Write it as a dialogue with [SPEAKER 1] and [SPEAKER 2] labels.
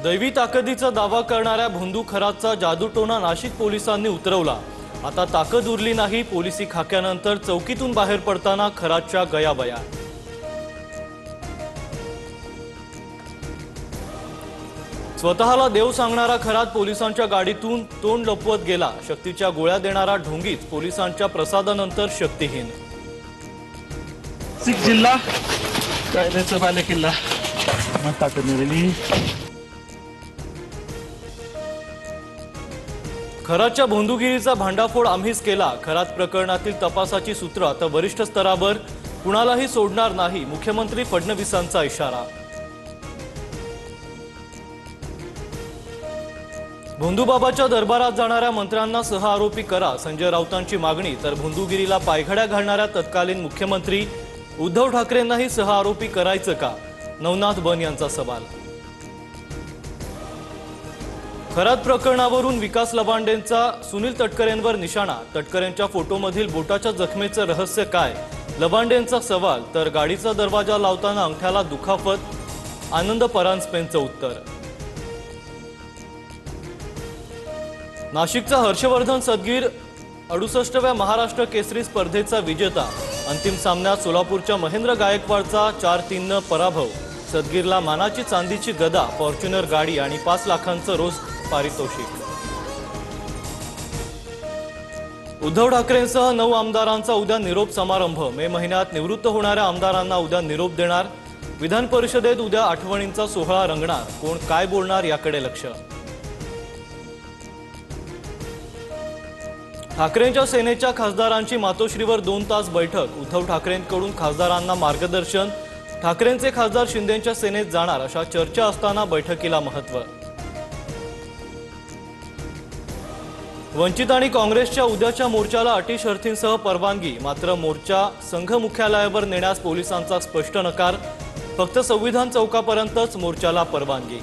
[SPEAKER 1] दैवी ताकदीचा दावा करणाऱ्या भोंदू खरातचा जादूटोणा नाशिक पोलिसांनी उतरवला। आता ताकद उरली नाही। पोलिसी खाक्यानंतर चौकीतून बाहेर पडताना खरातच्या गयाबया। स्वतःला देव सांगणारा खरात पोलिसांच्या गाडीतून तोंड लपवत गेला। शक्तीच्या गोळ्या देणारा ढोंगीच पोलिसांच्या प्रसादानंतर शक्तिहीन।
[SPEAKER 2] नाशिक जिल्हा कायद्याचा बालेकिल्ला मग ताकद मिळाली।
[SPEAKER 1] खरातच्या भोंदूगिरीचा भांडाफोड आम्हीच केला। खरात प्रकरणातील तपासाची सूत्र आता वरिष्ठ स्तरावर, कुणालाही सोडणार नाही। मुख्यमंत्री फडणवीसांचा इशारा। भोंदूबाबाच्या दरबारात जाणाऱ्या मंत्र्यांना सहआरोपी करा, संजय राऊतांची मागणी। तर भोंदूगिरीला पायघड्या घालणाऱ्या तत्कालीन मुख्यमंत्री उद्धव ठाकरेंनाही सहआरोपी करायचं का, नवनाथ बन यांचा सवाल। खरात प्रकरणावरून विकास लबांडेंचा सुनील तटकरेंवर निशाणा। तटकरेंच्या फोटोमधील बोटाच्या जखमेचं रहस्य काय, लबांडेंचा सवाल। तर गाडीचा दरवाजा लावताना अंगठ्याला दुखापत, आनंद परांजपेंचं उत्तर। नाशिकचा हर्षवर्धन सदगीर 68व्या महाराष्ट्र केसरी स्पर्धेचा विजेता। अंतिम सामन्यात सोलापूरच्या महेंद्र गायकवाडचा 4-3 पराभव। सदगीरला मानाची चांदीची गदा, फॉर्च्युनर गाडी आणि 5 लाखांचं रोज पारितोषिक। उद्धव ठाकरेंसह 9 आमदारांचा उद्या निरोप समारंभ। मे महिन्यात निवृत्त होणाऱ्या आमदारांना उद्या निरोप देणार। विधान परिषदेत उद्या आठवणींचा सोहळा रंगणार। कोण काय बोलणार याकडे लक्ष। ठाकरेंच्या सेनेच्या खासदारांची मातोश्रीवर 2 तास बैठक। उद्धव ठाकरेंकडून खासदारांना मार्गदर्शन। ठाकरेंचे खासदार शिंदेंच्या सेनेत जाणार अशा चर्चा असताना बैठकीला महत्त्व। वंचित आणि काँग्रेसच्या उद्याच्या मोर्चाला अटी शर्थींसह परवानगी। मात्र मोर्चा संघ मुख्यालयावर नेण्यास पोलिसांचा स्पष्ट नकार। फक्त संविधान चौकापर्यंतच मोर्चाला परवानगी।